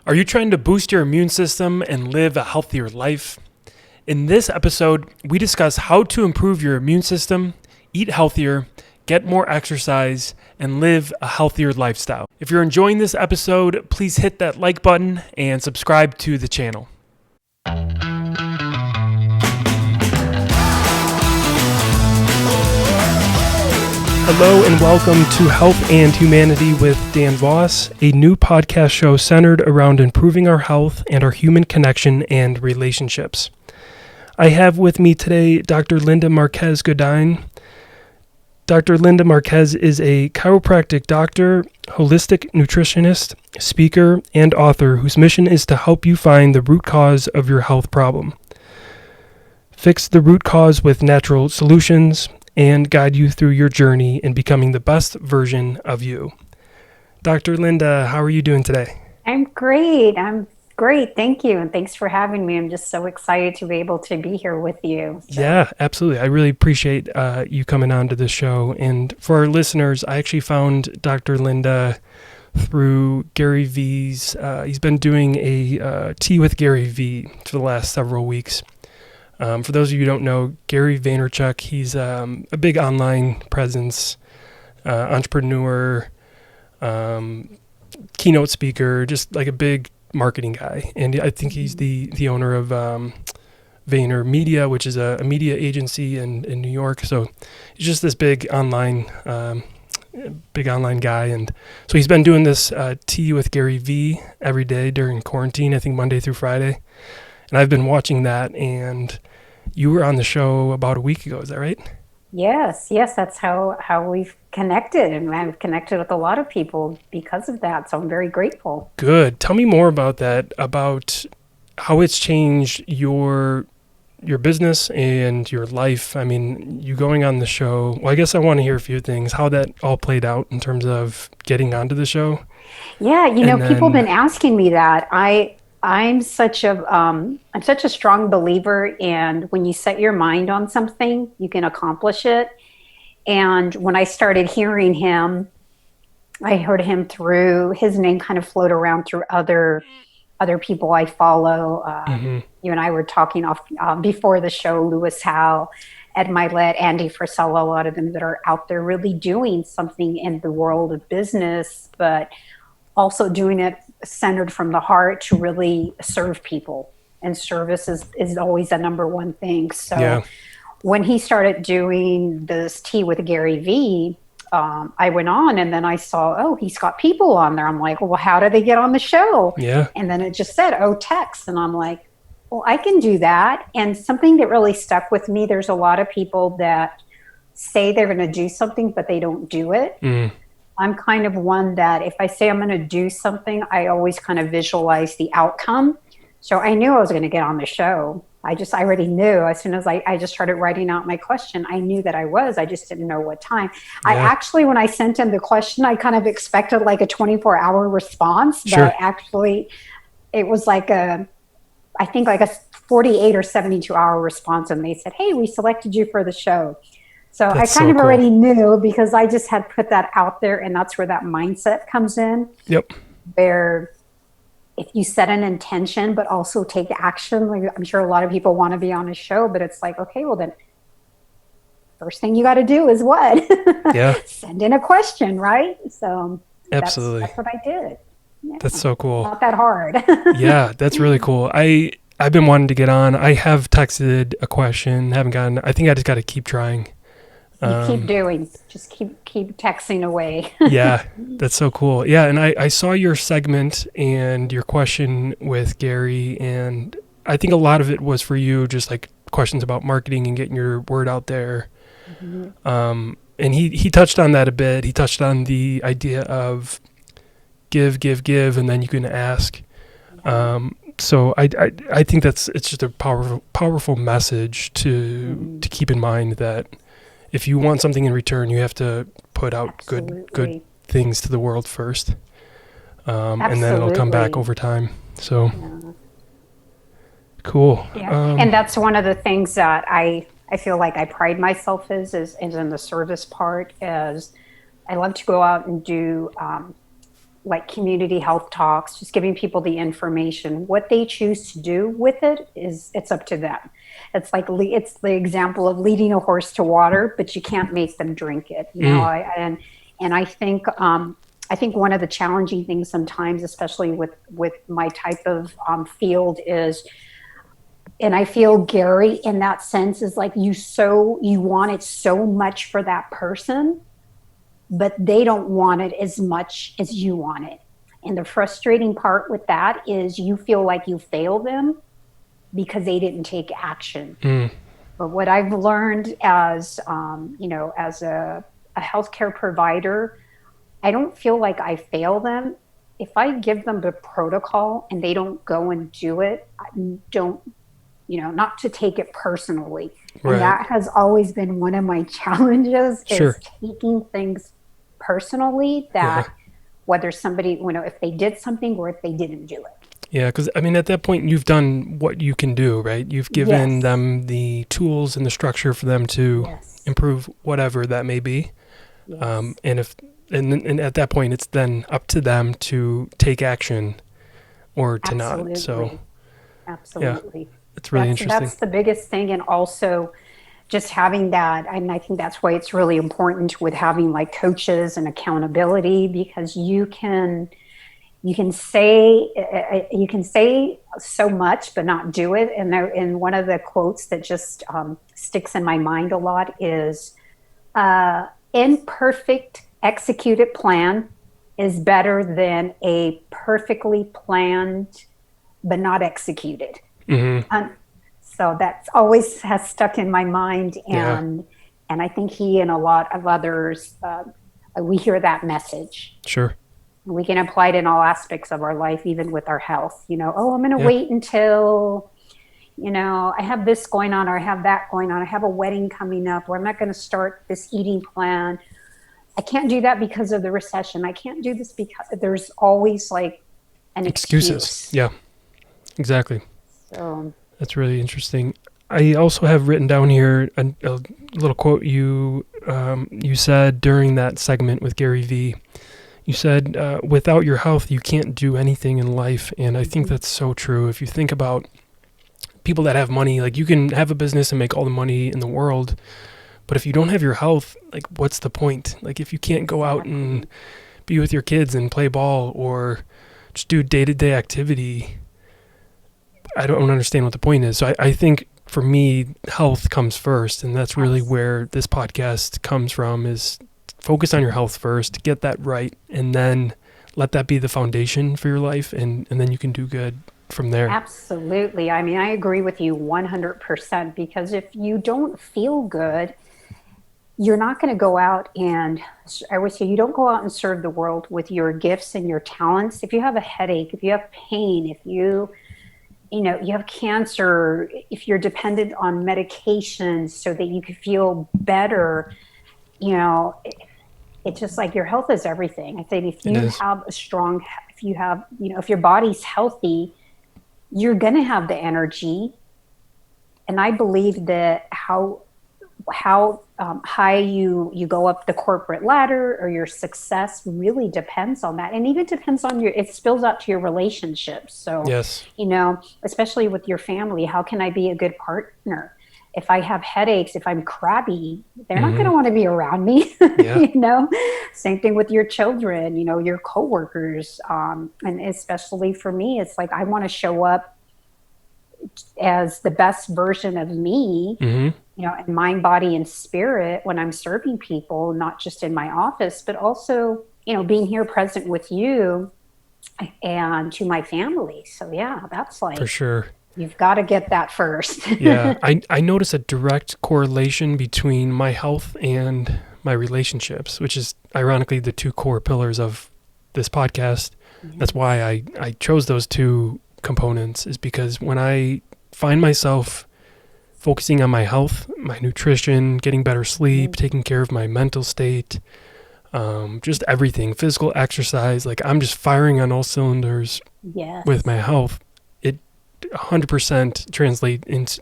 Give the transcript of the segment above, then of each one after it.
Are you trying to boost your immune system and live a healthier life? In this episode, we discuss how to improve your immune system, eat healthier, get more exercise, and live a healthier lifestyle. If you're enjoying this episode, please hit that like button and subscribe to the channel. Hello and welcome to Health and Humanity with Dan Voss, a new podcast show centered around improving our health and our human connection and relationships. I have with me today Dr. Linda Marquez Goodine. Dr. Linda Marquez is a chiropractic doctor, holistic nutritionist, speaker, and author whose mission is to help you find the root cause of your health problem, fix the root cause with natural solutions, and guide you through your journey in becoming the best version of you. Dr. Linda, how are you doing today? I'm great. Thank you. And thanks for having me. I'm just so excited to be able to be here with you. Yeah, absolutely. I really appreciate you coming on to the show. And for our listeners, I actually found Dr. Linda through Gary V's. He's been doing a Tea with Gary V for the last several weeks. For those of you who don't know, Gary Vaynerchuk, he's a big online presence, entrepreneur, keynote speaker, just like a big marketing guy. And I think he's the owner of Vayner Media, which is a media agency in New York. So he's just this big online guy. And so he's been doing this Tea with Gary V every day during quarantine, I think Monday through Friday. And I've been watching that, and you were on the show about a week ago, is that right? Yes, that's how we've connected, and I've connected with a lot of people because of that, so I'm very grateful. Good. Tell me more about that, about how it's changed your business and your life. I mean, you going on the show, well, I guess I want to hear a few things, how that all played out in terms of getting onto the show. Yeah, people have been asking me that. I'm such a strong believer in when you set your mind on something, you can accomplish it. And when I started hearing him, I heard him through his name kind of float around through other people I follow. You and I were talking off before the show, Lewis Howe, Ed Milet, Andy Frisella, a lot of them that are out there really doing something in the world of business, but also doing it centered from the heart to really serve people. And service is always the number one thing. So when he started doing this Tea with Gary V, I went on and then I saw, he's got people on there. I'm like, well, how do they get on the show? Yeah. And then it just said, text. And I'm like, well, I can do that. And something that really stuck with me, there's a lot of people that say they're going to do something, but they don't do it. I'm kind of one that if I say I'm going to do something, I always kind of visualize the outcome. So I knew I was going to get on the show. I already knew as soon as I just started writing out my question, I knew that I just didn't know what time. I actually, when I sent him the question, I kind of expected like a 24-hour response, but actually it was like I think like a 48 or 72-hour response. And they said, hey, we selected you for the show. So I kind of already knew because I just had put that out there, and that's where that mindset comes in. Yep. Where if you set an intention, but also take action, like I'm sure a lot of people want to be on a show, but it's like, okay, well then first thing you got to do is what? Yeah. Send in a question, right? So absolutely. That's what I did. Yeah. That's so cool. Not that hard. Yeah, that's really cool. I've been wanting to get on. I have texted a question, haven't gotten, I think I just got to keep trying. Keep doing, just keep texting away. Yeah, that's so cool. Yeah, and I saw your segment and your question with Gary, and I think a lot of it was for you, just like questions about marketing and getting your word out there. And he touched on that a bit. He touched on the idea of give, and then you can ask. So I think it's just a powerful message to keep in mind that if you want something in return, you have to put out good things to the world first, and then it'll come back over time. So cool. Yeah. And that's one of the things that I feel like I pride myself is in the service part. As I love to go out and do like community health talks, just giving people the information. What they choose to do with it it's up to them. It's like it's the example of leading a horse to water, but you can't make them drink it. You know, and I think one of the challenging things sometimes, especially with my type of field, is, and I feel Gary in that sense, is like you want it so much for that person, but they don't want it as much as you want it. And the frustrating part with that is you feel like you fail them because they didn't take action. But what I've learned as, as a healthcare provider, I don't feel like I fail them. If I give them the protocol and they don't go and do it, I don't, not to take it personally. Right. And that has always been one of my challenges, is taking things personally, that whether somebody, if they did something or if they didn't do it. Yeah, because I mean, at that point, you've done what you can do, right? You've given them the tools and the structure for them to improve whatever that may be. Yes. And at that point, it's then up to them to take action or to not. So, absolutely, it's really interesting. That's the biggest thing, and also just having that. And I think that's why it's really important with having like coaches and accountability, because you can say so much but not do it. And one of the quotes that just sticks in my mind a lot is, imperfect executed plan is better than a perfectly planned but not executed. So that's always has stuck in my mind, and I think he and a lot of others, we hear that message. Sure. We can apply it in all aspects of our life, even with our health. I'm going to wait until, I have this going on, or I have that going on. I have a wedding coming up, or I'm not going to start this eating plan. I can't do that because of the recession. I can't do this because there's always like an excuses. Yeah, exactly. So that's really interesting. I also have written down here a little quote you said during that segment with Gary Vee. You said, without your health, you can't do anything in life. And I think that's so true. If you think about people that have money, like you can have a business and make all the money in the world, but if you don't have your health, like what's the point? Like if you can't go out and be with your kids and play ball or just do day-to-day activity, I don't understand what the point is. So I think for me, health comes first. And that's really where this podcast comes from, is focus on your health first, get that right, and then let that be the foundation for your life, and then you can do good from there. Absolutely. I mean, I agree with you 100%, because if you don't feel good, you're not going to go out and, I would say, you don't go out and serve the world with your gifts and your talents. If you have a headache, if you have pain, if you have cancer, if you're dependent on medications so that you can feel better, it's just like your health is everything. I think if you have if your body's healthy, you're going to have the energy. And I believe that how high you go up the corporate ladder or your success really depends on that. And even depends on it spills out to your relationships. So, especially with your family, how can I be a good partner? If I have headaches, if I'm crabby, they're not going to want to be around me. Same thing with your children, your coworkers. And especially for me, it's like, I want to show up as the best version of me, in mind, body, and spirit when I'm serving people, not just in my office, but also, being here present with you and to my family. So that's like, for sure. You've got to get that first. Yeah. I notice a direct correlation between my health and my relationships, which is ironically the two core pillars of this podcast. Mm-hmm. That's why I chose those two components, is because when I find myself focusing on my health, my nutrition, getting better sleep, taking care of my mental state, just everything, physical exercise, like I'm just firing on all cylinders with my health. 100%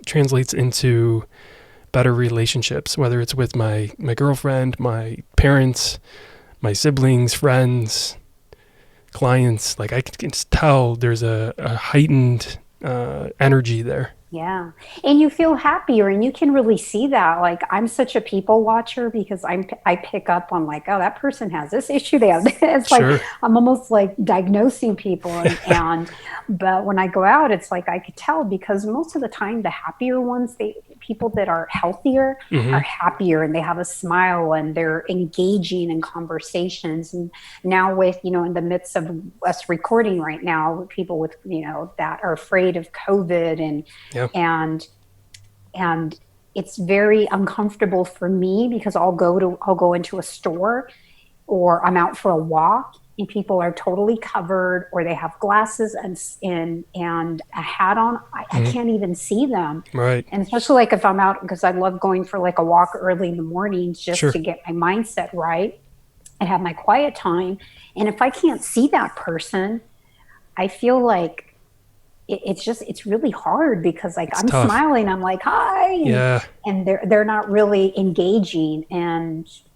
translates into better relationships, whether it's with my girlfriend, my parents, my siblings, friends, clients, like I can tell there's a heightened energy there. Yeah. And you feel happier and you can really see that. Like I'm such a people watcher because I pick up on like, oh, that person has this issue. They have this. It's like Sure. I'm almost like diagnosing people and but when I go out, it's like I could tell because most of the time the happier ones, people that are healthier are happier and they have a smile and they're engaging in conversations. And now with, in the midst of us recording right now, people with, that are afraid of COVID and it's very uncomfortable for me because I'll go into a store or I'm out for a walk and people are totally covered or they have glasses and a hat on. I can't even see them. Right. And especially like if I'm out, because I love going for like a walk early in the mornings just Sure. to get my mindset right and have my quiet time. And if I can't see that person, I feel like it's really hard because like I'm tough. smiling, I'm like, hi. And they're not really engaging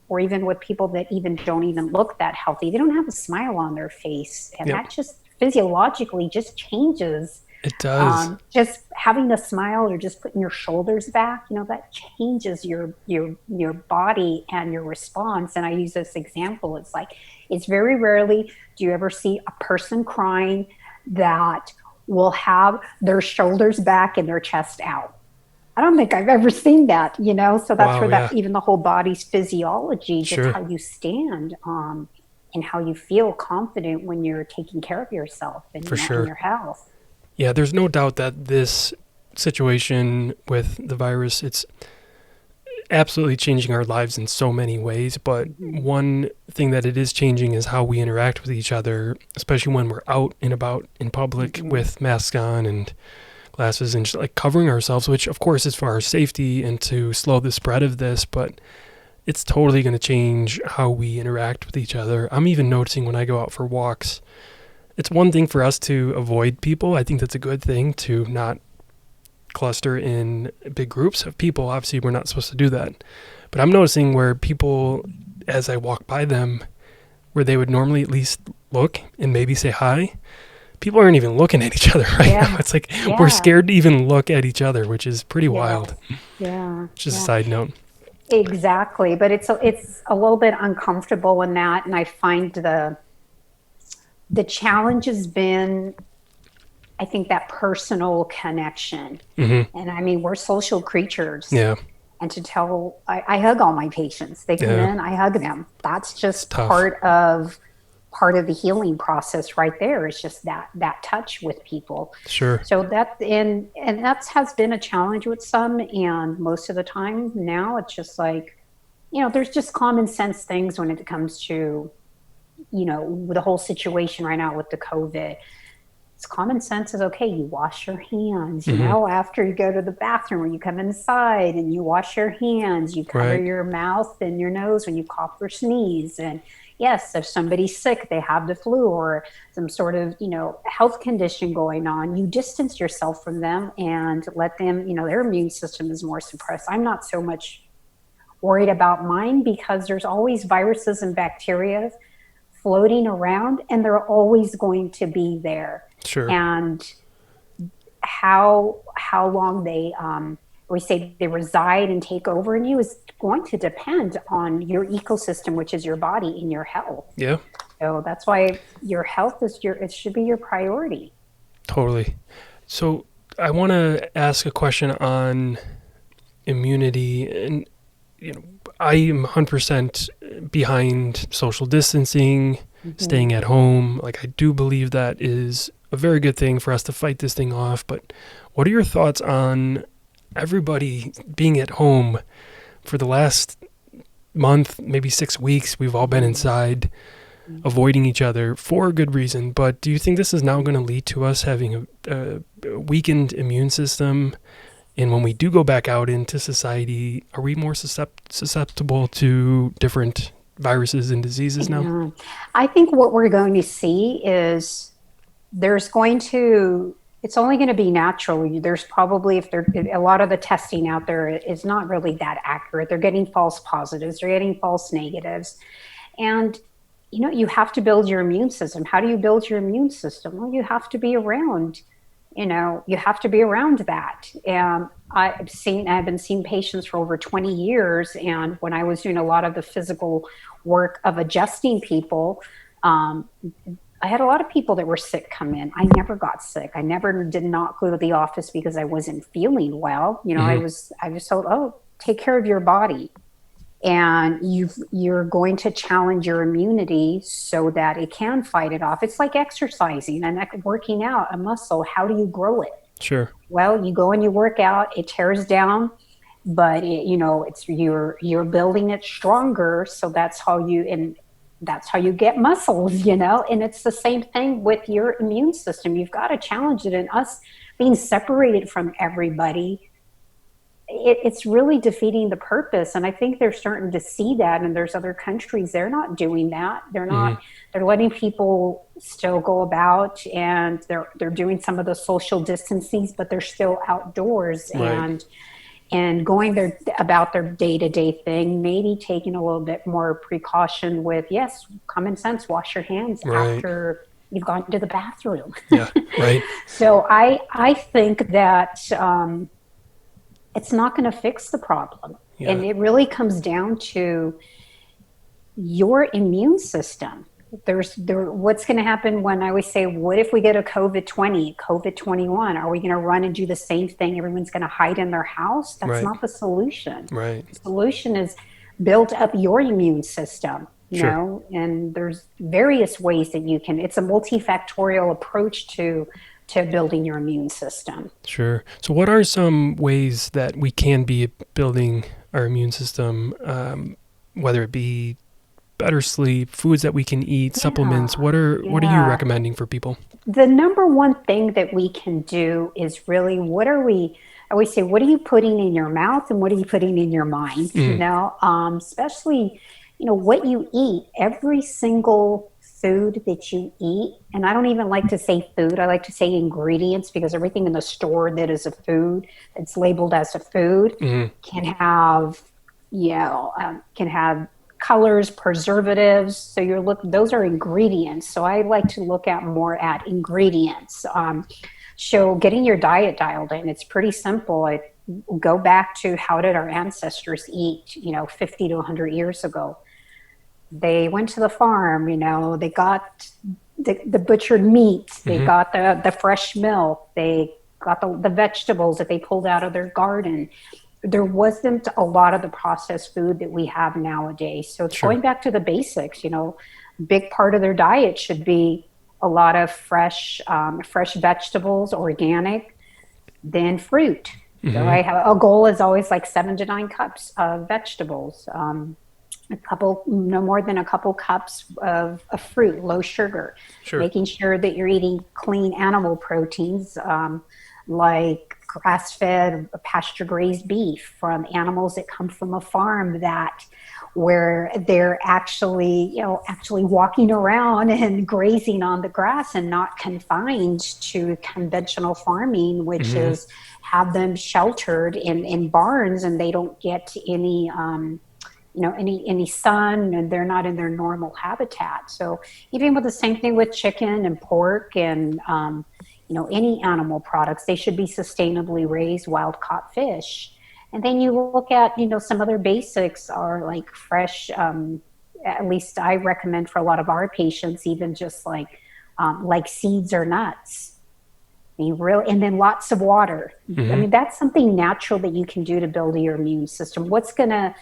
or even with people that even don't even look that healthy, they don't have a smile on their face. And that just physiologically just changes. It does. Just having a smile or just putting your shoulders back, that changes your body and your response. And I use this example. It's like, it's very rarely do you ever see a person crying that will have their shoulders back and their chest out. I don't think I've ever seen that, so that's where that even the whole body's physiology, just how you stand and how you feel confident when you're taking care of yourself and your health. Yeah, there's no doubt that this situation with the virus, it's absolutely changing our lives in so many ways, but one thing that it is changing is how we interact with each other, especially when we're out and about in public with masks on and glasses and just like covering ourselves, which of course is for our safety and to slow the spread of this, but it's totally going to change how we interact with each other. I'm even noticing when I go out for walks, it's one thing for us to avoid people. I think that's a good thing to not cluster in big groups of people. Obviously, we're not supposed to do that. But I'm noticing where people, as I walk by them, where they would normally at least look and maybe say hi, people aren't even looking at each other right now. It's like we're scared to even look at each other, which is pretty wild. Yeah. Just a side note. Exactly. But it's a little bit uncomfortable in that. And I find the challenge has been, I think, that personal connection. And I mean, we're social creatures. Yeah. And I hug all my patients. They come in, I hug them. That's just part of the healing process right there. It's just that touch with people. Sure. So that has been a challenge with some. And most of the time now it's just like, there's just common sense things when it comes to, the whole situation right now with the COVID. Common sense is okay. You wash your hands, after you go to the bathroom or you come inside and you wash your hands, you cover your mouth and your nose when you cough or sneeze. And yes, if somebody's sick, they have the flu or some sort of, health condition going on, you distance yourself from them and let them, their immune system is more suppressed. I'm not so much worried about mine because there's always viruses and bacteria floating around and they're always going to be there. Sure. And how long they reside and take over in you is going to depend on your ecosystem, which is your body and your health. Yeah. So that's why your health it should be your priority. Totally. So I want to ask a question on immunity, and I am 100% behind social distancing, staying at home. Like, I do believe that is a very good thing for us to fight this thing off. But what are your thoughts on everybody being at home for the last month, maybe 6 weeks? We've all been inside, avoiding each other for a good reason. But do you think this is now going to lead to us having a weakened immune system? And when we do go back out into society, are we more susceptible to different viruses and diseases now? I think what we're going to see is it's only going to be natural. There's probably, a lot of the testing out there is not really that accurate. They're getting false positives. They're getting false negatives. And, you have to build your immune system. How do you build your immune system? Well, you have to be around, you have to be around that. And I've been seeing patients for over 20 years. And when I was doing a lot of the physical work of adjusting people, I had a lot of people that were sick come in. I never got sick. I never did not go to the office because I wasn't feeling well. I was told, oh, take care of your body. And you're going to challenge your immunity so that it can fight it off. It's like exercising and like working out a muscle. How do you grow it? Sure. Well, you go and you work out, it tears down, but it's you're building it stronger. So that's how you get muscles, and it's the same thing with your immune system. You've got to challenge it, and us being separated from everybody, it's really defeating the purpose. And I think they're starting to see that. And there's other countries, they're not doing that. They're not, they're letting people still go about, and they're doing some of the social distancing, but they're still outdoors. Right. And going about their day-to-day thing, maybe taking a little bit more precaution with, yes, common sense, wash your hands after you've gone to the bathroom. Yeah, right. So I think that it's not going to fix the problem. Yeah. And it really comes down to your immune system. What's going to happen when I always say, what if we get a COVID-20, COVID-21? Are we going to run and do the same thing? Everyone's going to hide in their house? That's not the solution. Right. The solution is build up your immune system, and there's various ways that you can. It's a multifactorial approach to building your immune system. Sure. So what are some ways that we can be building our immune system, whether it be better sleep, foods that we can eat, supplements? What are you recommending for people? The number one thing that we can do is really, I always say, what are you putting in your mouth and what are you putting in your mind? Especially, what you eat. Every single food that you eat, and I don't even like to say food, I like to say ingredients, because everything in the store that is a food, that's labeled as a food, can have colors, preservatives. So those are ingredients. So I like to look more at ingredients. Getting your diet dialed in. It's pretty simple. I go back to, how did our ancestors eat, 50 to 100 years ago? They went to the farm, they got the butchered meat, they got the fresh milk, they got the vegetables that they pulled out of their garden. There wasn't a lot of the processed food that we have nowadays. So it's going back to the basics, big part of their diet should be a lot of fresh vegetables, organic, then fruit. So I have a goal is always like 7 to 9 cups of vegetables, no more than a couple cups of fruit, low sugar, making sure that you're eating clean animal proteins, like grass-fed, pasture-grazed beef from animals that come from a farm where they're actually walking around and grazing on the grass and not confined to conventional farming, which is have them sheltered in barns, and they don't get any sun, and they're not in their normal habitat. So even with the same thing with chicken and pork and, any animal products, they should be sustainably raised, wild caught fish. And then you look at, some other basics are like fresh, at least I recommend for a lot of our patients, even just like seeds or nuts. And then lots of water. I mean, that's something natural that you can do to build your immune system. What's gonna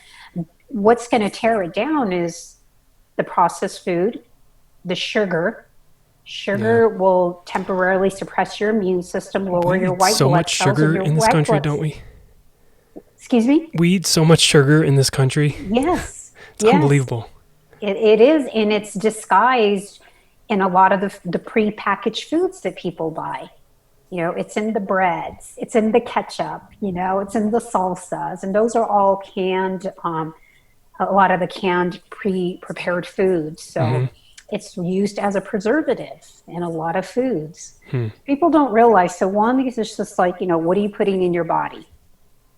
tear it down is the processed food, the sugar. Sugar will temporarily suppress your immune system, lower your white blood cells. So much sugar in this country, don't we? Excuse me? We eat so much sugar in this country. Yes. It's unbelievable. It is, and it's disguised in a lot of the pre-packaged foods that people buy. It's in the breads, it's in the ketchup, it's in the salsas, and those are all canned, a lot of the canned pre-prepared foods. So it's used as a preservative in a lot of foods. People don't realize. So one, because it's just like, what are you putting in your body?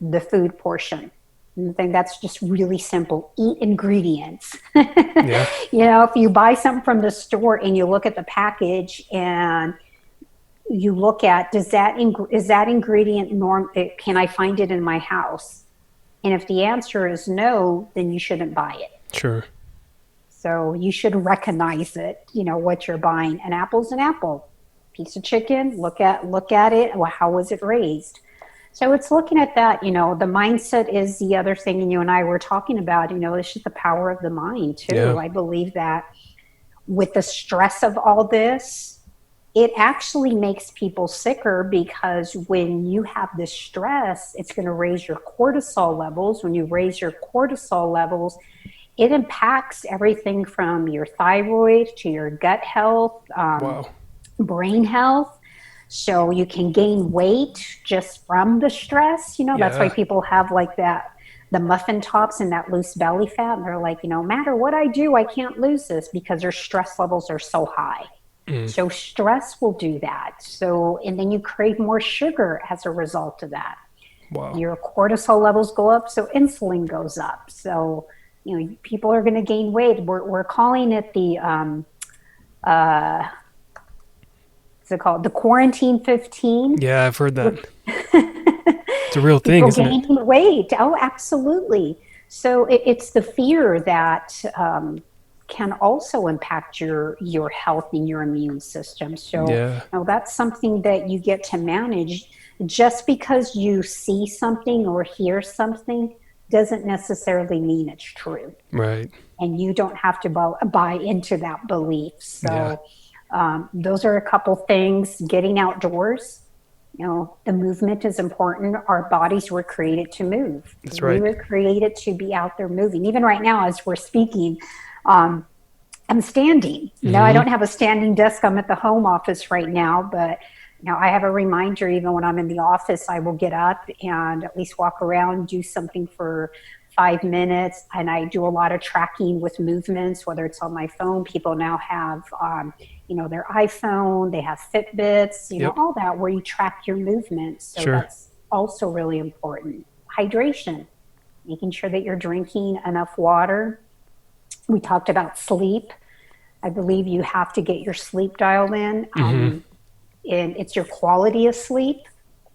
The food portion. And I think that's just really simple. Eat ingredients. Yeah. If you buy something from the store and you look at the package and you look at, is that ingredient can I find it in my house? And if the answer is no, then you shouldn't buy it. Sure. So you should recognize it, what you're buying. An apple's an apple. Piece of chicken, look at it. Well, how was it raised? So it's looking at that, the mindset is the other thing, and you and I were talking about, it's just the power of the mind too. Yeah. I believe that with the stress of all this, it actually makes people sicker, because when you have this stress, it's going to raise your cortisol levels. When you raise your cortisol levels, it impacts everything from your thyroid to your gut health, Wow. brain health. So you can gain weight just from the stress. That's why people have like the muffin tops and that loose belly fat. And they're like, no matter what I do, I can't lose this, because their stress levels are so high. So stress will do that. So, and then you crave more sugar as a result of that. Wow. Your cortisol levels go up, so insulin goes up. So, people are going to gain weight. We're calling it the, what's it called? The quarantine 15. Yeah, I've heard that. It's a real thing, isn't it? Gaining weight. Oh, absolutely. So it's the fear that can also impact your health and your immune system. So that's something that you get to manage. Just because you see something or hear something doesn't necessarily mean it's true. Right. And you don't have to buy into that belief. So those are a couple things. Getting outdoors. The movement is important. Our bodies were created to move. That's right. We were created to be out there moving. Even right now, as we're speaking, I'm standing. I don't have a standing desk. I'm at the home office right now, but I have a reminder. Even when I'm in the office, I will get up and at least walk around, do something for 5 minutes. And I do a lot of tracking with movements, whether it's on my phone. People now have, their iPhone, they have Fitbits, all that, where you track your movements. So that's also really important. Hydration, making sure that you're drinking enough water. We talked about sleep. I believe you have to get your sleep dialed in. And it's your quality of sleep.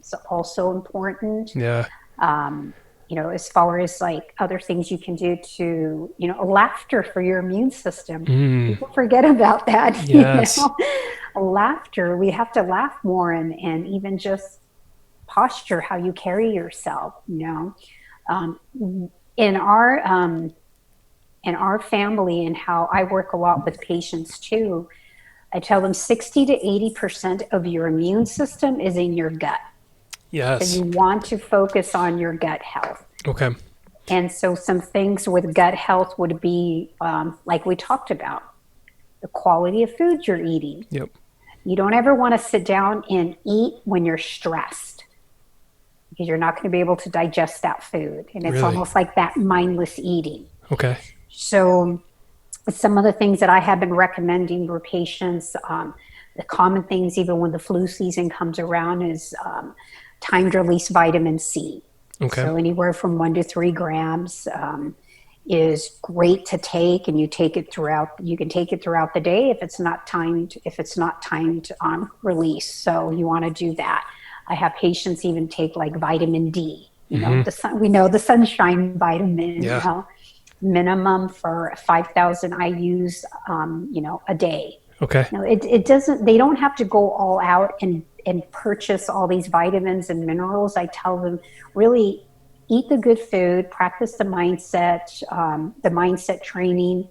It's also important. Yeah. As far as like other things you can do to, laughter for your immune system. People forget about that. Yes. Laughter, we have to laugh more, and even just posture, how you carry yourself, in our family, and how I work a lot with patients too. I tell them 60 to 80% of your immune system is in your gut. Yes. So you want to focus on your gut health. Okay. And so some things with gut health would be, like we talked about, the quality of food you're eating. Yep. You don't ever want to sit down and eat when you're stressed, because you're not going to be able to digest that food. And it's almost like that mindless eating. Okay. So some of the things that I have been recommending for patients, the common things, even when the flu season comes around, is timed release vitamin C. Okay. So anywhere from 1 to 3 grams is great to take, and you can take it throughout the day if it's not timed release. So you want to do that. I have patients even take like vitamin D, we know the sunshine vitamin, minimum for 5,000 IUs, a day. Okay. It doesn't, they don't have to go all out and purchase all these vitamins and minerals. I tell them, really eat the good food, practice the mindset training,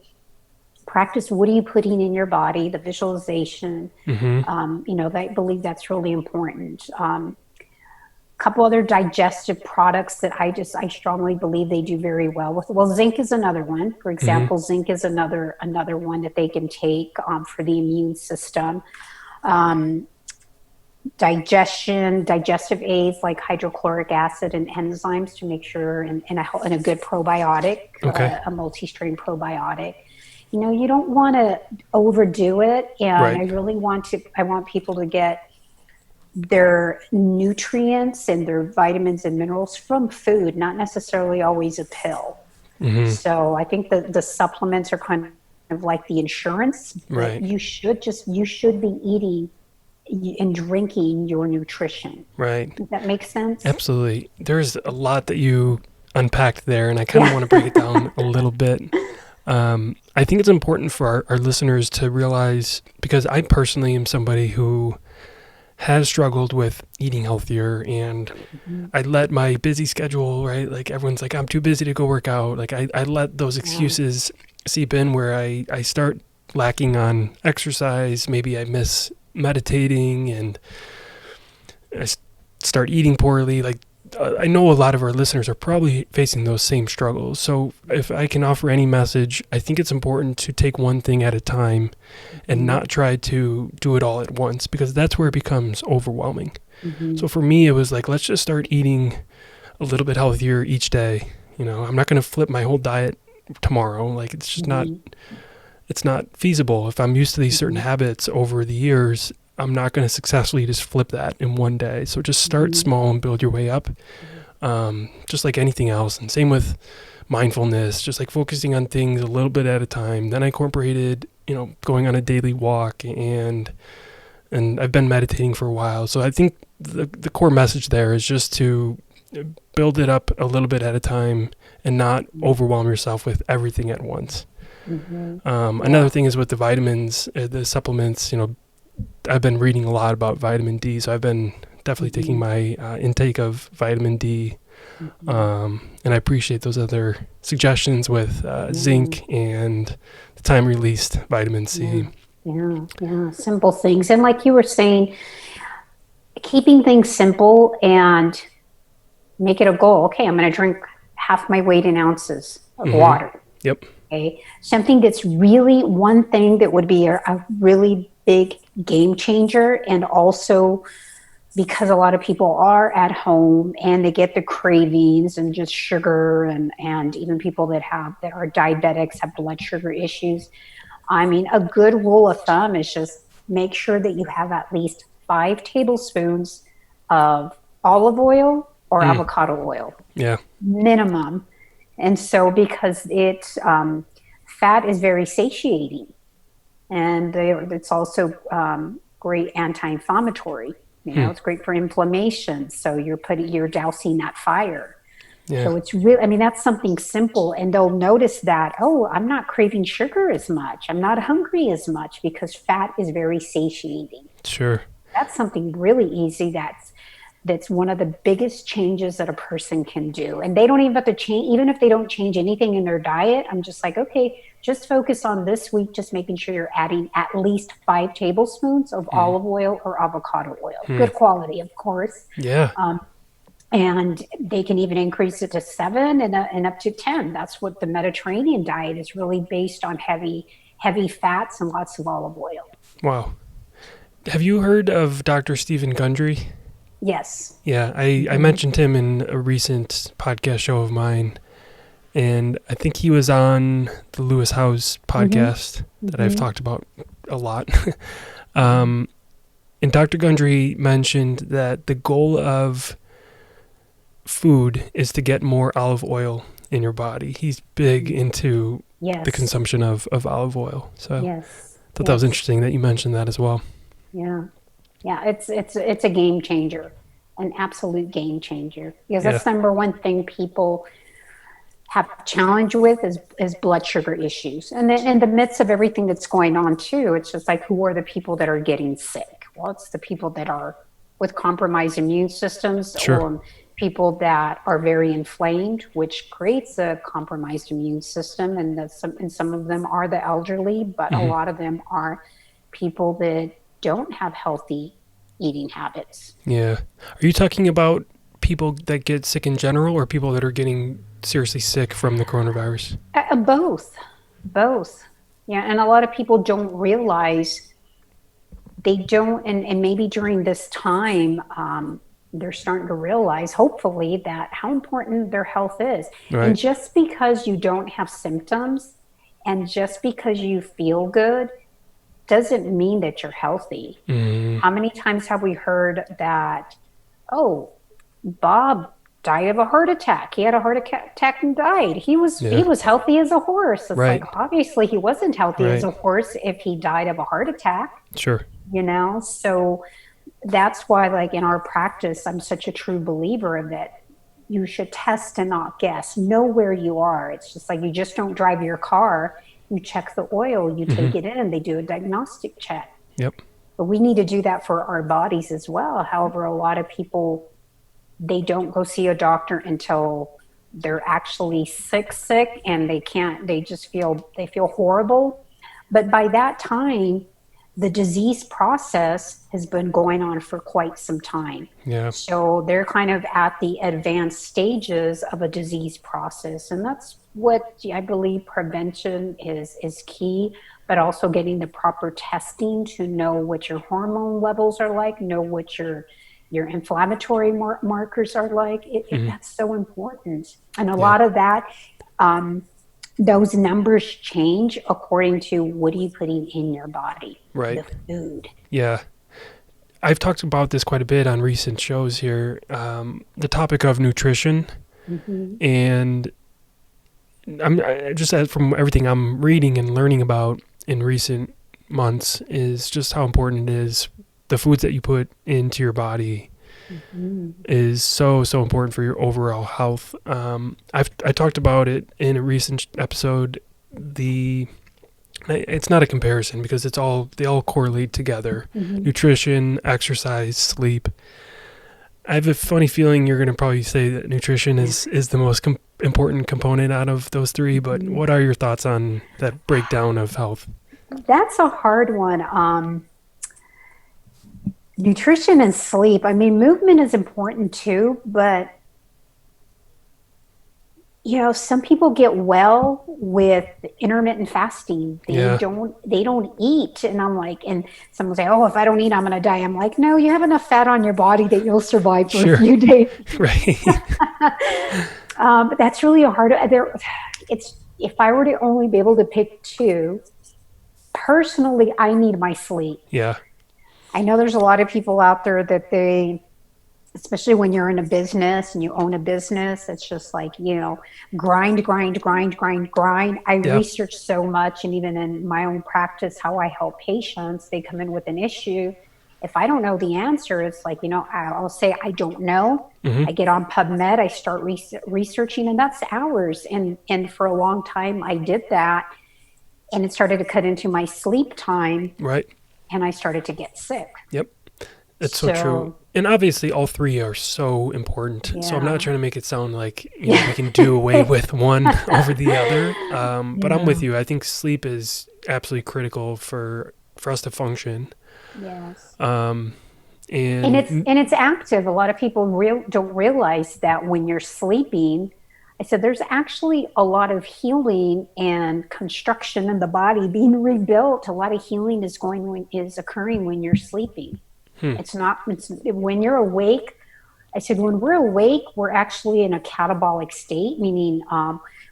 practice what are you putting in your body, the visualization. I believe that's really important. Couple other digestive products that I strongly believe they do very well with. Well, zinc is another one. For example, zinc is another one that they can take for the immune system. Digestive aids like hydrochloric acid and enzymes to make sure, and a good probiotic, a multi-strain probiotic. You don't want to overdo it, and I want people to get their nutrients and their vitamins and minerals from food, not necessarily always a pill. Mm-hmm. So I think that the supplements are kind of like the insurance. Right. You should be eating and drinking your nutrition. Right. Does that make sense? Absolutely. There's a lot that you unpacked there, and I kind of want to break it down a little bit. I think it's important for our listeners to realize, because I personally am somebody who has struggled with eating healthier, and I let my busy schedule, right? Like everyone's like, I'm too busy to go work out. Like I let those excuses seep in where I start lacking on exercise. Maybe I miss meditating, and I start eating poorly. Like I know a lot of our listeners are probably facing those same struggles. So if I can offer any message, I think it's important to take one thing at a time and not try to do it all at once, because that's where it becomes overwhelming. So for me, it was like, let's just start eating a little bit healthier each day. You know, I'm not going to flip my whole diet tomorrow. Like it's just it's not feasible. If I'm used to these certain habits over the years, I'm not going to successfully just flip that in one day. So just start small and build your way up, just like anything else. And same with mindfulness, just like focusing on things a little bit at a time. Then I incorporated, going on a daily walk, and I've been meditating for a while. So I think the core message there is just to build it up a little bit at a time and not overwhelm yourself with everything at once. Another thing is with the vitamins, the supplements, I've been reading a lot about vitamin D, so I've been definitely taking my intake of vitamin D, and I appreciate those other suggestions with zinc and the time-released vitamin C. Yeah, simple things. And like you were saying, keeping things simple and make it a goal. Okay, I'm going to drink half my weight in ounces of water. Yep. Okay, something that's really one thing that would be a really big game changer. And also because a lot of people are at home and they get the cravings and just sugar, and even people that are diabetics, have blood sugar issues. I mean, a good rule of thumb is just make sure that you have at least 5 tablespoons of olive oil or avocado oil. Yeah. Minimum. And so because fat is very satiating, and it's also great anti-inflammatory. It's great for inflammation. So you're dousing that fire. Yeah. So it's really, that's something simple, and they'll notice that, I'm not craving sugar as much. I'm not hungry as much because fat is very satiating. Sure. That's something really easy. That's one of the biggest changes that a person can do. And they don't even have to change, even if they don't change anything in their diet. I'm just like, okay, just focus on this week, just making sure you're adding at least 5 tablespoons of olive oil or avocado oil. Good quality, of course. Yeah. And they can even increase it to 7 and up to 10. That's what the Mediterranean diet is really based on, heavy fats and lots of olive oil. Wow. Have you heard of Dr. Stephen Gundry? Yes. Yeah, I mentioned him in a recent podcast show of mine, and I think he was on the Lewis Howes podcast that I've talked about a lot. And Dr. Gundry mentioned that the goal of food is to get more olive oil in your body. He's big into the consumption of olive oil. So I thought that was interesting that you mentioned that as well. Yeah. Yeah, it's a game changer, an absolute game changer, because that's number one thing people have challenge with is blood sugar issues. And then in the midst of everything that's going on too, it's just like, who are the people that are getting sick? Well, it's the people that are with compromised immune systems, or people that are very inflamed, which creates a compromised immune system. And some of them are the elderly, but a lot of them are people that don't have healthy eating habits. Yeah. Are you talking about people that get sick in general, or people that are getting seriously sick from the coronavirus? Both. Yeah. And a lot of people don't realize and maybe during this time, they're starting to realize, hopefully, that how important their health is. Right. And just because you don't have symptoms and just because you feel good doesn't mean that you're healthy. How many times have we heard that, oh, Bob died of a heart attack. He had a heart attack and died. He was healthy as a horse. It's like, obviously he wasn't healthy as a horse if he died of a heart attack. Sure. So that's why, like, in our practice, I'm such a true believer of that. You should test and not guess. Know where you are. It's just like, you just don't drive your car. You check the oil, you take it in, they do a diagnostic check. Yep. But we need to do that for our bodies as well. However, a lot of people, they don't go see a doctor until they're actually sick, and they just feel horrible. But by that time, the disease process has been going on for quite some time. Yeah. So they're kind of at the advanced stages of a disease process. And that's what I believe prevention is key, but also getting the proper testing to know what your hormone levels are like, know what your inflammatory markers are like. That's so important. And a lot of that, those numbers change according to what are you putting in your body, the food. Yeah. I've talked about this quite a bit on recent shows here, the topic of nutrition. And I just, from everything I'm reading and learning about in recent months, is just how important it is. The foods that you put into your body is so important for your overall health. I talked about it in a recent episode. It's not a comparison because they all correlate together. Nutrition, exercise, sleep. I have a funny feeling you're going to probably say that nutrition is the most important component out of those three, but what are your thoughts on that breakdown of health? That's a hard one. Nutrition and sleep. I mean, movement is important too, but some people get well with intermittent fasting. They don't eat. And I'm like, and someone will say, oh, if I don't eat, I'm going to die. I'm like, no, you have enough fat on your body that you'll survive for a few days. Right. But that's really a hard, if I were to only be able to pick two, personally, I need my sleep. Yeah. I know there's a lot of people out there that especially when you're in a business and you own a business, it's just like, grind. I research so much, and even in my own practice, how I help patients, they come in with an issue. If I don't know the answer, it's like, I'll say, I don't know. I get on PubMed, I start researching, and that's hours. And for a long time, I did that, and it started to cut into my sleep time. Right. And I started to get sick. Yep. That's so true. And obviously all three are so important. Yeah. So I'm not trying to make it sound like we can do away with one over the other. But I'm with you. I think sleep is absolutely critical for us to function. Yes. And it's active. A lot of people don't realize that when you're sleeping, I said there's actually a lot of healing and construction in the body being rebuilt. A lot of healing is occurring when you're sleeping. It's when you're awake. I said when we're awake, we're actually in a catabolic state, meaning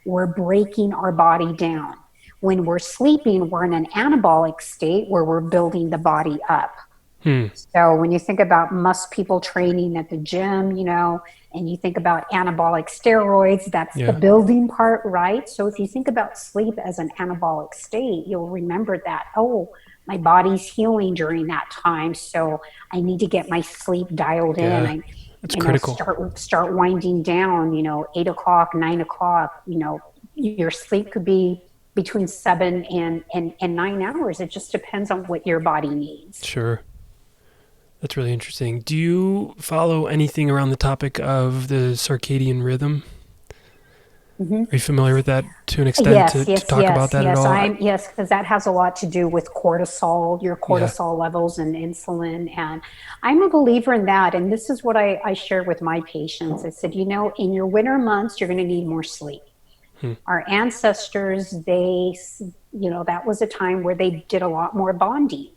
we're breaking our body down. When we're sleeping, we're in an anabolic state where we're building the body up. So when you think about people training at the gym, and you think about anabolic steroids, that's the building part, right? So if you think about sleep as an anabolic state, you'll remember that, my body's healing during that time, so I need to get my sleep dialed in. It's critical. Start winding down, 8 o'clock, 9 o'clock, your sleep could be between 7 and 9 hours. It just depends on what your body needs. Sure. That's really interesting. Do you follow anything around the topic of the circadian rhythm? Are you familiar with that to an extent to talk about that at all? Yes, because that has a lot to do with cortisol, your cortisol levels and insulin. And I'm a believer in that. And this is what I share with my patients. I said, in your winter months, you're going to need more sleep. Our ancestors, that was a time where they did a lot more bonding.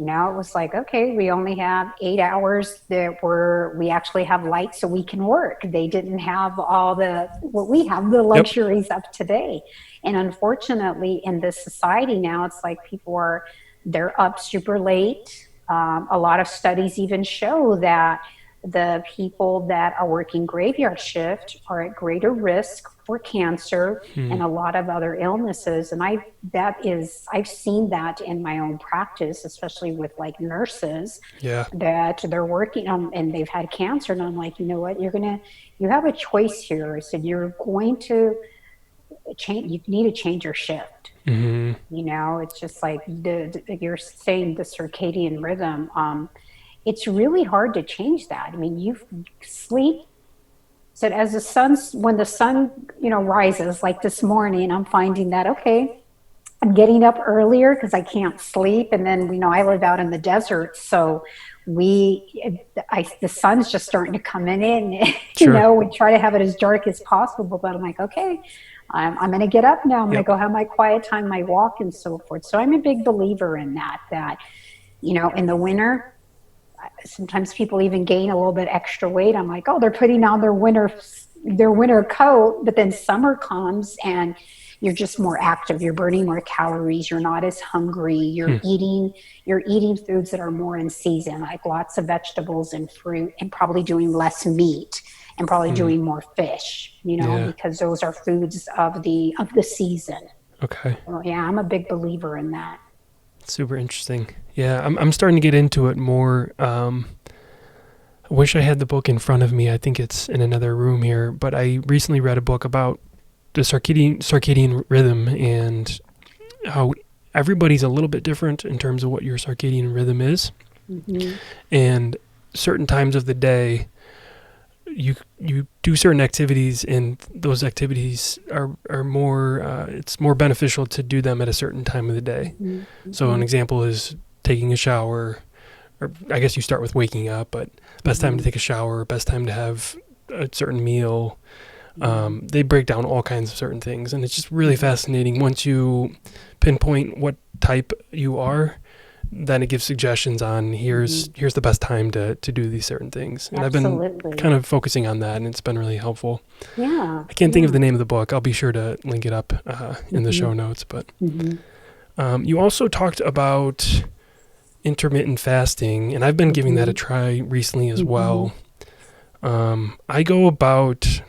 Now it was like, okay, we only have 8 hours we actually have light so we can work. They didn't have what we have, the luxuries of today. And unfortunately in this society now, it's like people are they're up super late. A lot of studies even show that the people that are working graveyard shift are at greater risk for cancer and a lot of other illnesses. And I've seen that in my own practice, especially with like nurses that they're working on and they've had cancer. And I'm like, you know what, you have a choice here. I said, you're going to change, you need to change your shift. You know, it's just like you're saying the circadian rhythm. It's really hard to change that. I mean, you sleep. So as when the sun, rises, like this morning, I'm finding that, okay, I'm getting up earlier because I can't sleep. And then, I live out in the desert. So the sun's just starting to come in, we try to have it as dark as possible, but I'm like, okay, I'm going to get up now. I'm going to go have my quiet time, my walk and so forth. So I'm a big believer in that, in the winter, sometimes people even gain a little bit extra weight. I'm like, oh, they're putting on their winter coat, but then summer comes and you're just more active. You're burning more calories. You're not as hungry. You're eating foods that are more in season, like lots of vegetables and fruit, and probably doing less meat and probably doing more fish, because those are foods of the season. Okay. So, yeah, I'm a big believer in that. Super interesting. Yeah, I'm starting to get into it more. I wish I had the book in front of me. I think it's in another room here, but I recently read a book about the circadian rhythm and how everybody's a little bit different in terms of what your circadian rhythm is. And certain times of the day, you do certain activities, and those activities are more it's more beneficial to do them at a certain time of the day. So an example is taking a shower, or I guess you start with waking up, but best time to take a shower, best time to have a certain meal. They break down all kinds of certain things, and it's just really fascinating. Once you pinpoint what type you are, then it gives suggestions on here's the best time to do these certain things. And Absolutely. I've been kind of focusing on that, and it's been really helpful. Yeah. I can't think of the name of the book. I'll be sure to link it up in the show notes. But you also talked about intermittent fasting, and I've been giving that a try recently as well. I go about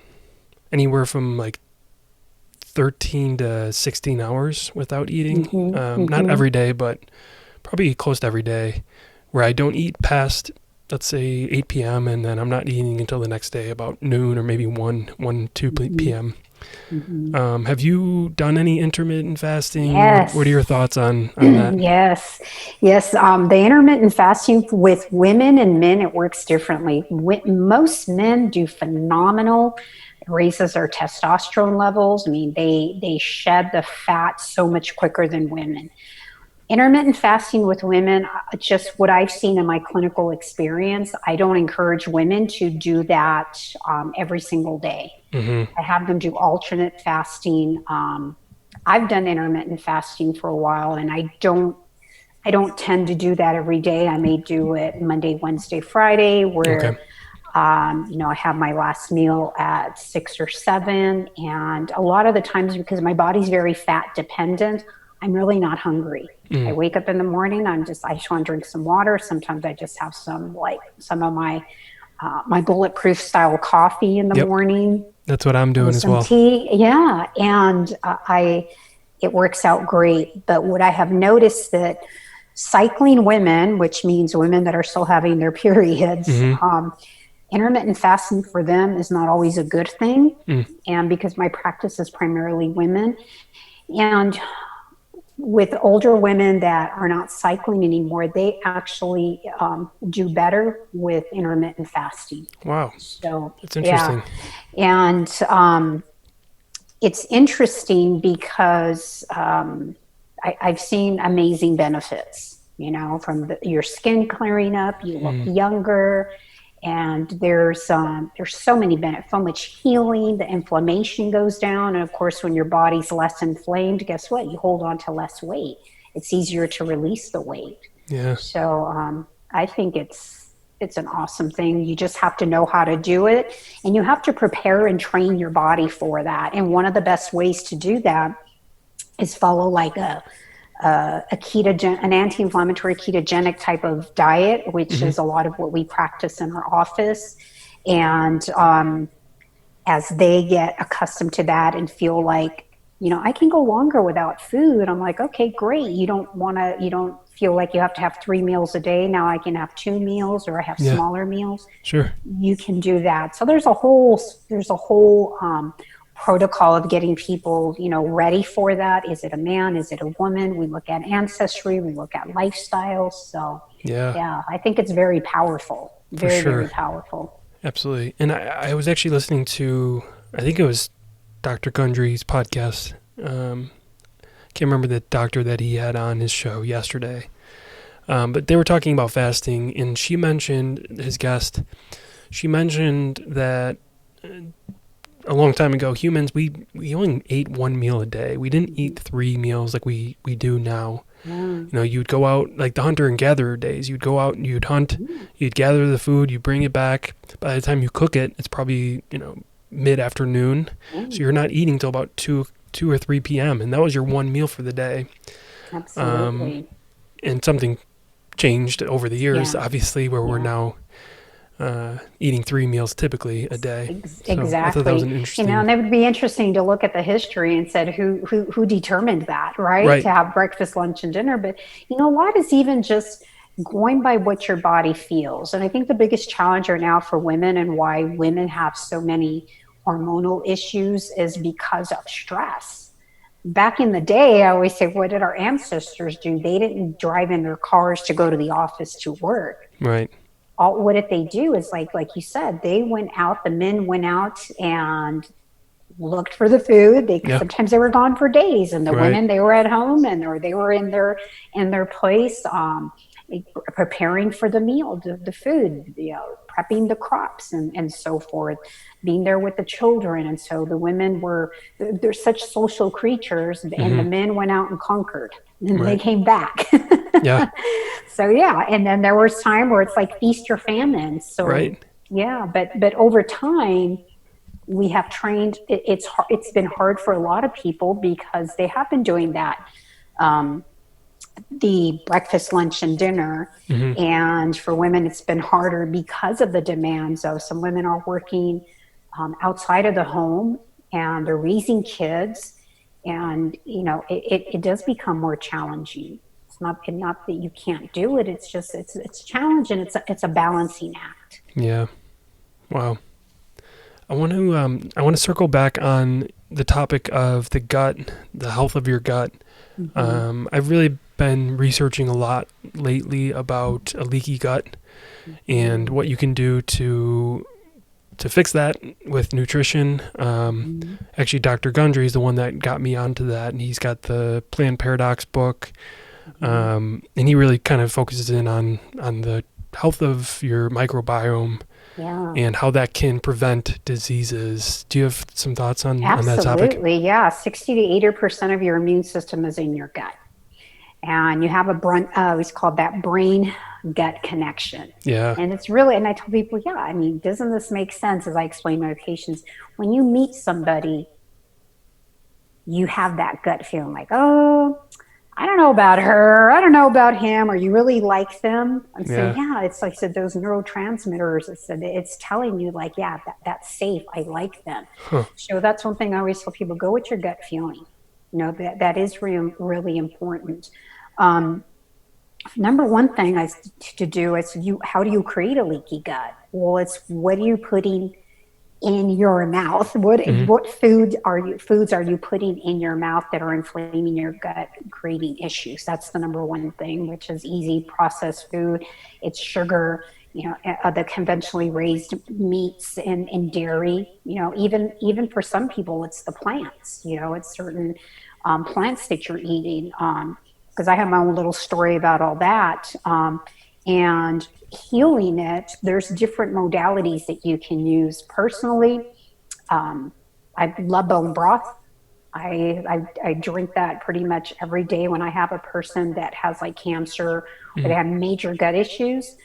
anywhere from like 13 to 16 hours without eating. Not every day, but probably close to every day, where I don't eat past, let's say, 8 p.m. and then I'm not eating until the next day about noon or maybe 2 p.m. Have you done any intermittent fasting? Yes. What are your thoughts on that? Yes. The intermittent fasting with women and men, it works differently. Most men do phenomenal. It raises their testosterone levels. I mean, they shed the fat so much quicker than women. Intermittent fasting with women, just what I've seen in my clinical experience, I don't encourage women to do that every single day. I have them do alternate fasting. I've done intermittent fasting for a while, and I don't tend to do that every day. I may do it Monday, Wednesday, Friday, where I have my last meal at 6 or 7, and a lot of the times, because my body's very fat dependent, I'm really not hungry. I wake up in the morning, I just want to drink some water. Sometimes I just have some of my bulletproof style coffee in the morning. That's what I'm doing as well. Tea, yeah, and it works out great. But what I have noticed that cycling women, which means women that are still having their periods, intermittent fasting for them is not always a good thing. And because my practice is primarily women, and with older women that are not cycling anymore, they actually do better with intermittent fasting. Wow. So that's interesting. Yeah. And it's interesting because I've seen amazing benefits, from your skin clearing up, you look younger. And there's so many benefits, so much healing, the inflammation goes down. And of course, when your body's less inflamed, guess what? You hold on to less weight. It's easier to release the weight. Yeah. So I think it's an awesome thing. You just have to know how to do it, and you have to prepare and train your body for that. And one of the best ways to do that is follow like a an anti-inflammatory ketogenic type of diet, which is a lot of what we practice in our office. And as they get accustomed to that and feel like, I can go longer without food. I'm like, okay, great. You don't feel like you have to have 3 meals a day. Now I can have 2 meals, or I have smaller meals. Sure. You can do that. So there's a whole protocol of getting people, ready for that. Is it a man? Is it a woman? We look at ancestry. We look at lifestyles. So yeah, I think it's very powerful. Very, very powerful. Absolutely. And I was actually listening to, I think it was Dr. Gundry's podcast. Can't remember the doctor that he had on his show yesterday. But they were talking about fasting, and she mentioned, his guest, she mentioned that a long time ago, humans, we only ate 1 meal a day. We didn't eat 3 meals like we do now. You'd go out, like the hunter and gatherer days, you'd go out and you'd hunt, you'd gather the food, you bring it back. By the time you cook it, it's probably, mid-afternoon. So you're not eating till about 2 or 3 p.m. And that was your 1 meal for the day. Absolutely. And something changed over the years, obviously, where we're now eating 3 meals typically a day. Exactly. So I thought that was an interesting. And it would be interesting to look at the history and said who determined that, right? To have breakfast, lunch, and dinner. But a lot is even just going by what your body feels. And I think the biggest challenge right now for women, and why women have so many hormonal issues, is because of stress. Back in the day, I always say, what did our ancestors do? They didn't drive in their cars to go to the office to work. Right. What did they do is like you said, they went out, the men went out and looked for the food. Sometimes they were gone for days, and the women, they were at home, or they were in their place, preparing for the meal, the food, prepping the crops and so forth, being there with the children. And so the women they're such social creatures, and the men went out and conquered, and they came back. So and then there was time where it's like feast or famine. So but over time we have trained. It's been hard for a lot of people because they have been doing that. The breakfast, lunch, and dinner. And for women, it's been harder because of the demands of some women are working outside of the home, and they're raising kids. And, it does become more challenging. It's not that you can't do it. It's just, it's challenging. It's a balancing act. Yeah. Wow. I want to circle back on the topic of the gut, the health of your gut. I've really been researching a lot lately about a leaky gut and what you can do to fix that with nutrition. Actually, Dr. Gundry is the one that got me onto that, and he's got the Plant Paradox book, and he really kind of focuses in on the health of your microbiome and how that can prevent diseases. Do you have some thoughts on that topic? Absolutely, yeah. 60 to 80% of your immune system is in your gut. And you have it's called that brain-gut connection. Yeah. And it's really, and I tell people, doesn't this make sense? As I explain to my patients, when you meet somebody, you have that gut feeling like, oh, I don't know about her, I don't know about him, or you really like them. And so, it's like I said, those neurotransmitters, it's telling you like, that's safe, I like them. So that's one thing I always tell people, go with your gut feeling. That is really important. Number one thing to do is how do you create a leaky gut? Well, it's what are you putting in your mouth? What foods are you putting in your mouth that are inflaming your gut, creating issues? That's the number one thing, which is easy processed food. It's sugar, the conventionally raised meats and dairy. Even for some people, it's the plants. It's certain plants that you're eating. Because I have my own little story about all that. And healing it, there's different modalities that you can use. Personally, I love bone broth. I drink that pretty much every day when I have a person that has like cancer or they have major gut issues.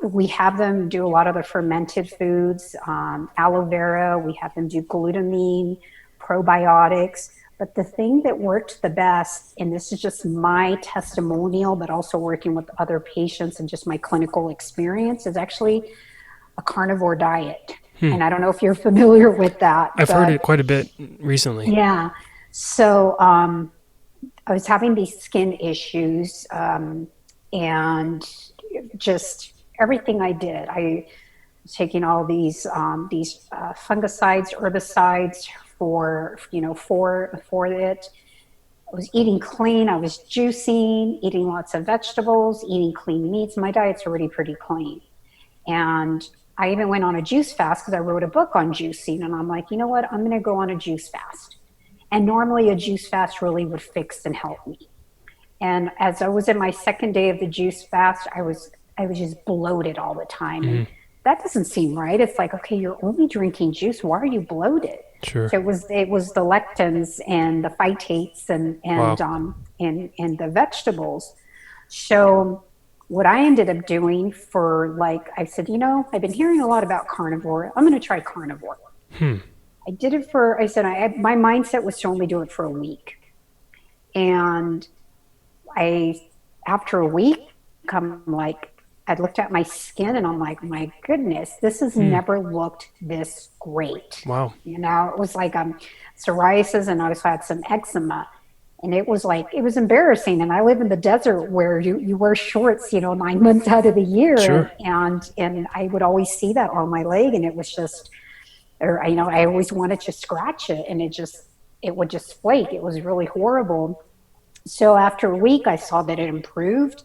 We have them do a lot of the fermented foods, aloe vera. We have them do glutamine, probiotics. But the thing that worked the best, and this is just my testimonial, but also working with other patients and just my clinical experience, is actually a carnivore diet. And I don't know if you're familiar with that. I've heard it quite a bit recently. Yeah. So I was having these skin issues, and just everything I did, I was taking all these fungicides, herbicides for it. I was eating clean. I was juicing, eating lots of vegetables, eating clean meats. My diet's already pretty clean. And I even went on a juice fast because I wrote a book on juicing. And I'm like, you know what? I'm going to go on a juice fast. And normally a juice fast really would fix and help me. And as I was in my second day of the juice fast, I was just bloated all the time. And that doesn't seem right. It's like, okay, you're only drinking juice. Why are you bloated? Sure. So it was the lectins and the phytates and the vegetables. So what I ended up doing I said, I've been hearing a lot about carnivore. I'm going to try carnivore. I did it my mindset was to only do it for a week. And after a week, I looked at my skin and I'm like, my goodness, this has never looked this great. Wow. It was like psoriasis, and I also had some eczema. And it was embarrassing. And I live in the desert where you wear shorts, 9 months out of the year. Sure. And I would always see that on my leg. And it was just, I always wanted to scratch it, and it would just flake. It was really horrible. So after a week, I saw that it improved.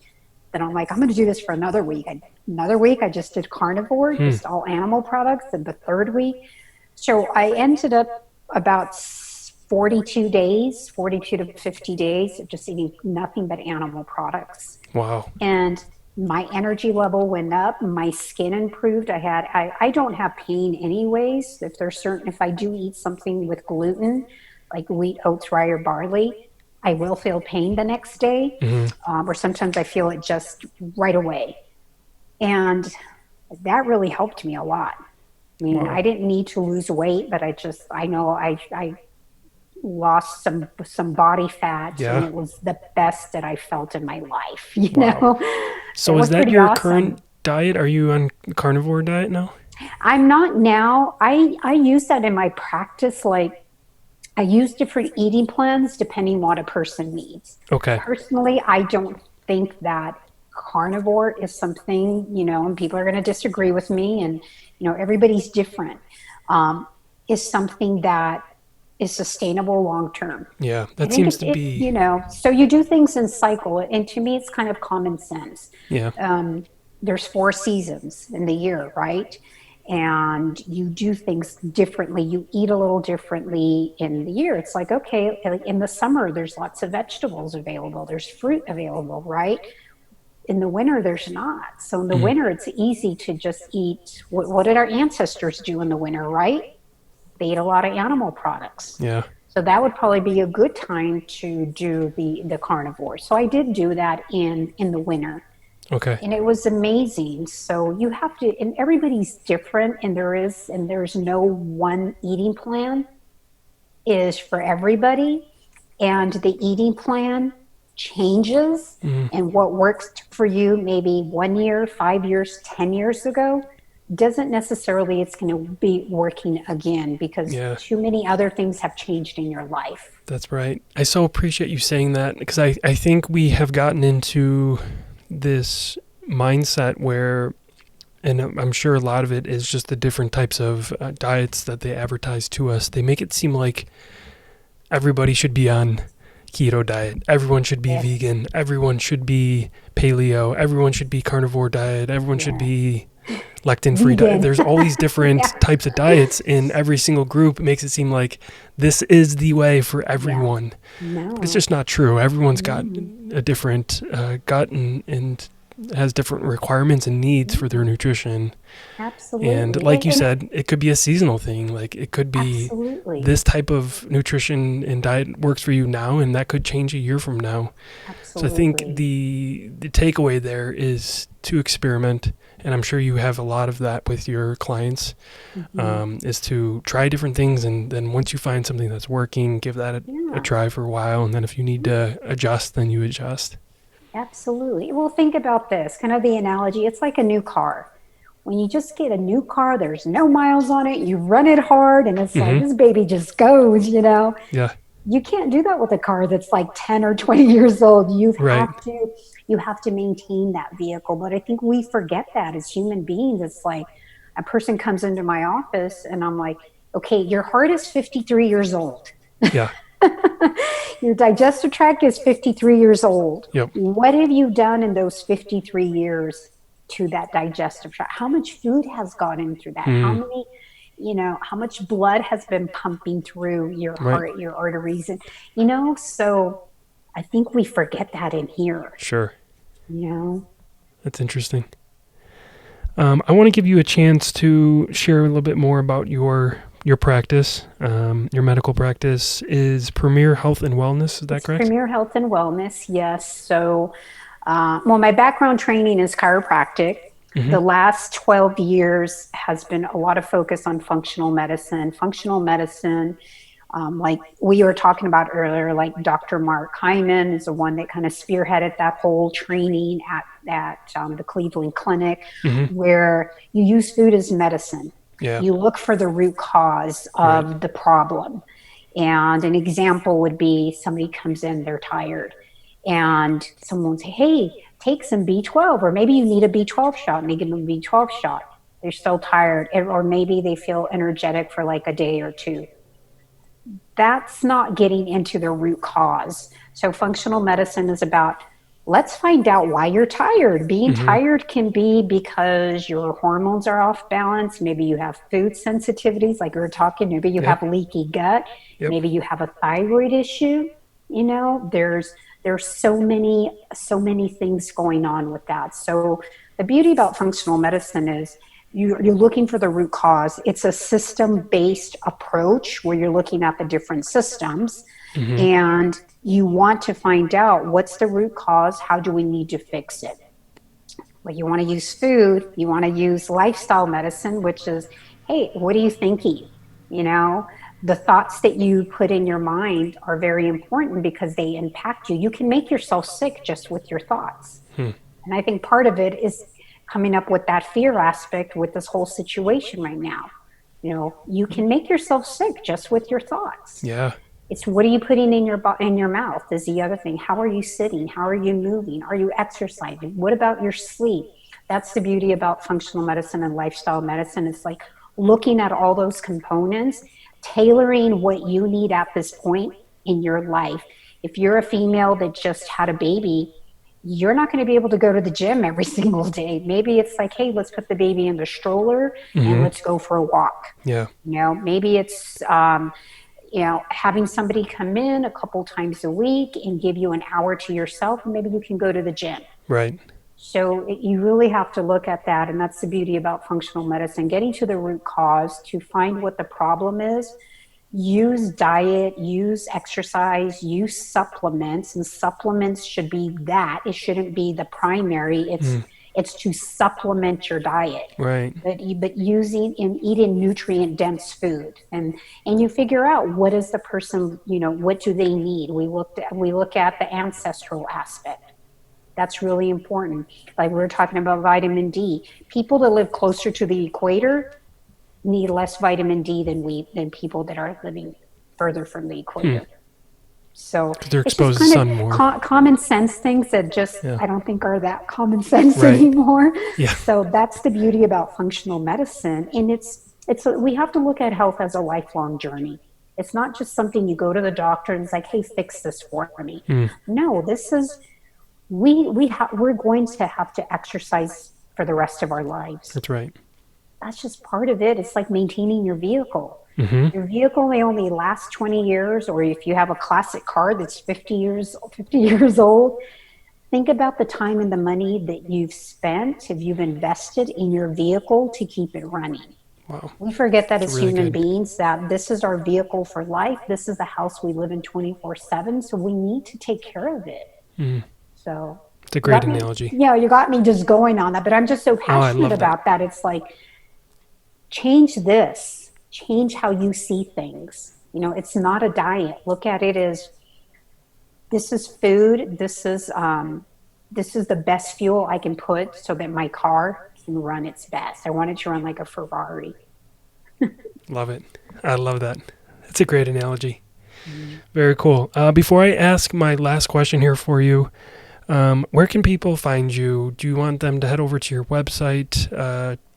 Then I'm like, I'm going to do this for another week. Another week, I just did carnivore, just all animal products. And the third week, so I ended up about 42 to 50 days of just eating nothing but animal products. Wow. And my energy level went up. My skin improved. I don't have pain anyways. If I do eat something with gluten, like wheat, oats, rye, or barley, I will feel pain the next day, or sometimes I feel it just right away. And that really helped me a lot. I mean, wow. I didn't need to lose weight, but I know I lost some body fat, and it was the best that I felt in my life, you know? So is that your current diet? Are you on carnivore diet now? I'm not now. I use that in my practice. I use different eating plans depending what a person needs. Okay. Personally, I don't think that carnivore is something, and people are going to disagree with me, and, everybody's different, is something that is sustainable long-term. Yeah, that seems to be... so you do things in cycle, and to me, it's kind of common sense. Yeah. There's 4 seasons in the year, right? And you do things differently. You eat a little differently in the year. It's like, okay, in the summer, there's lots of vegetables available. There's fruit available, right? In the winter, there's not. So in the winter, it's easy to just eat. What did our ancestors do in the winter, right? They ate a lot of animal products. Yeah. So that would probably be a good time to do the carnivore. So I did do that in the winter. Okay. And it was amazing. So you have to, and everybody's different, and there's no one eating plan is for everybody. And the eating plan changes, and what works for you maybe 1 year, 5 years, 10 years ago doesn't necessarily it's going to be working again, because too many other things have changed in your life. That's right. I so appreciate you saying that, because I think we have gotten into this mindset where, and I'm sure a lot of it is just the different types of diets that they advertise to us. They make it seem like everybody should be on keto diet. Everyone should be vegan. Everyone should be paleo. Everyone should be carnivore diet. Everyone should be lectin-free diet. There's all these different types of diets in every single group. It makes it seem like this is the way for everyone. No. But it's just not true. Everyone's got a different gut and has different requirements and needs for their nutrition. Absolutely. And like you said, it could be a seasonal thing. Like it could be this type of nutrition and diet works for you now, and that could change a year from now. Absolutely. So I think the takeaway there is to experiment and I'm sure you have a lot of that with your clients, is to try different things, and then once you find something that's working, give that a try for a while, and then if you need to adjust, then you adjust. Absolutely. Well, think about this, kind of the analogy. It's like a new car. When you just get a new car, there's no miles on it. You run it hard, and it's like this baby just goes, you know. Yeah. You can't do that with a car that's like 10 or 20 years old. You have to maintain that vehicle. But I think we forget that as human beings. It's like a person comes into my office and I'm like, okay, your heart is 53 years old. Yeah. Your digestive tract is 53 years old. Yep. What have you done in those 53 years to that digestive tract? How much food has gone in through that? How many, how much blood has been pumping through your heart, your arteries? And, so I think we forget that in here. Sure. That's interesting. I want to give you a chance to share a little bit more about your practice. Your medical practice is Premier Health and Wellness. Is that correct? Premier Health and Wellness, yes. So, my background training is chiropractic. The last 12 years has been a lot of focus on functional medicine. Functional medicine, like we were talking about earlier, like Dr. Mark Hyman is the one that kind of spearheaded that whole training at the Cleveland Clinic, where you use food as medicine. Yeah. You look for the root cause of the problem. And an example would be somebody comes in, they're tired, and someone would say, hey, take some B12, or maybe you need a B12 shot, and they give them a B12 shot. They're still tired, or maybe they feel energetic for like a day or two. That's not getting into the root cause. So functional medicine is about, let's find out why you're tired. Being tired can be because your hormones are off balance. Maybe you have food sensitivities, like we were talking. Maybe you have leaky gut. Maybe you have a thyroid issue. There's so many things going on with that. So the beauty about functional medicine is you're looking for the root cause. It's a system-based approach where you're looking at the different systems, and you want to find out what's the root cause. How do we need to fix it? Well, you want to use food. You want to use lifestyle medicine, which is, hey, what are you thinking? The thoughts that you put in your mind are very important because they impact you. You can make yourself sick just with your thoughts. And I think part of it is coming up with that fear aspect with this whole situation right now. You can make yourself sick just with your thoughts. Yeah. It's what are you putting in your mouth is the other thing. How are you sitting? How are you moving? Are you exercising? What about your sleep? That's the beauty about functional medicine and lifestyle medicine. It's like looking at all those components, tailoring what you need at this point in your life. If you're a female that just had a baby, you're not going to be able to go to the gym every single day. Maybe it's like, hey, let's put the baby in the stroller and let's go for a walk. Yeah. Maybe it's, having somebody come in a couple times a week and give you an hour to yourself, and maybe you can go to the gym. Right. So you really have to look at that. And that's the beauty about functional medicine, getting to the root cause to find what the problem is. Use diet, use exercise, use supplements, and supplements should be that. It shouldn't be the primary. It's to supplement your diet. Right. But using and eating nutrient dense food, and you figure out what is the person, what do they need. We look at the ancestral aspect. That's really important. Like we were talking about vitamin D. People that live closer to the equator need less vitamin D than people that are living further from the equator. So they're exposed to the sun more. Common sense things that just I don't think are that common sense anymore. Yeah. So that's the beauty about functional medicine, and we have to look at health as a lifelong journey. It's not just something you go to the doctor and it's like, hey, fix this for me. No, this is we're going to have to exercise for the rest of our lives. That's right. That's just part of it. It's like maintaining your vehicle. Your vehicle may only last 20 years, or if you have a classic car that's 50 years old, think about the time and the money that you've spent, if you've invested in your vehicle to keep it running. Wow. We forget that as really human beings, that this is our vehicle for life. This is the house we live in 24/7. So we need to take care of it. So It's a great analogy. Yeah, you got me just going on that, but I'm just so passionate about that. It's like, change this, change how you see things. You know, it's not a diet. Look at it as, this is food. This is the best fuel I can put so that my car can run its best. I want it to run like a Ferrari. Love it. I love that. It's a great analogy. Very cool. Before I ask my last question here for you, where can people find you? Do you want them to head over to your website,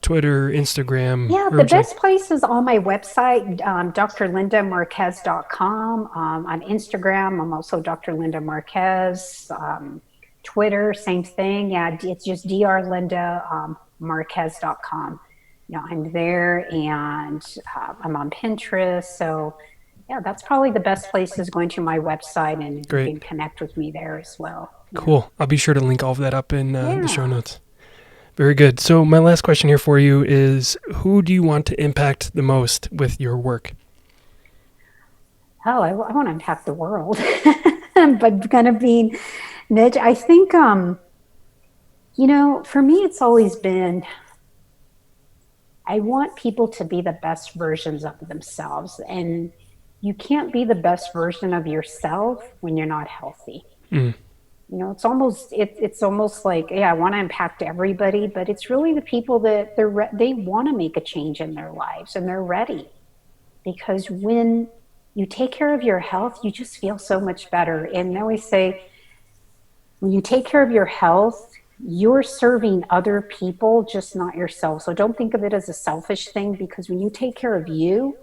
Twitter, Instagram? Yeah, the best place is on my website, drlindamarquez.com. On Instagram, I'm also Dr. Linda Marquez. Twitter, same thing. Yeah, it's just drlindamarquez.com. You know, I'm there, and I'm on Pinterest. So, yeah, that's probably the best place, is going to my website, and you can connect with me there as well. Cool. I'll be sure to link all of that up in the show notes. Very good. So my last question here for you is, who do you want to impact the most with your work? Oh, I want to impact the world. But kind of being niche, I think, you know, for me, it's always been, I want people to be the best versions of themselves. And you can't be the best version of yourself when you're not healthy. You know, it's almost like, yeah, I want to impact everybody, but it's really the people that they want to make a change in their lives, and they're ready. Because when you take care of your health, you just feel so much better. And I always say, when you take care of your health, you're serving other people, just not yourself. So don't think of it as a selfish thing, because when you take care of you,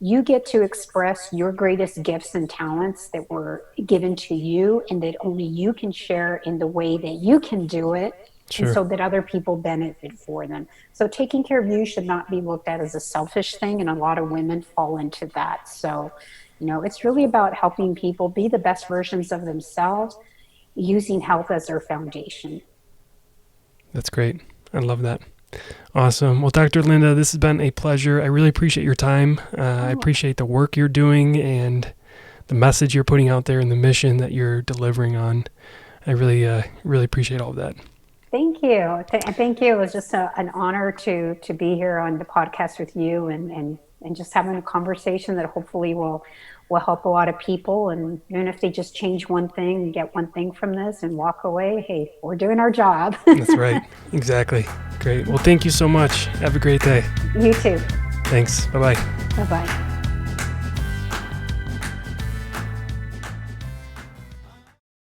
you get to express your greatest gifts and talents that were given to you, and that only you can share in the way that you can do it. Sure. And so that other people benefit for them. So taking care of you should not be looked at as a selfish thing, and a lot of women fall into that. So, you know, it's really about helping people be the best versions of themselves, using health as their foundation. That's great. I love that. Awesome. Well, Dr. Linda, this has been a pleasure. I really appreciate your time. I appreciate the work you're doing and the message you're putting out there and the mission that you're delivering on. I really appreciate all of that. Thank you. Thank you. It was just an honor to be here on the podcast with you, and just having a conversation that hopefully will help a lot of people. And even if they just change one thing and get one thing from this and walk away, hey, we're doing our job. That's right. Exactly. Great. Well, thank you so much. Have a great day. You too. Thanks. Bye-bye. Bye-bye.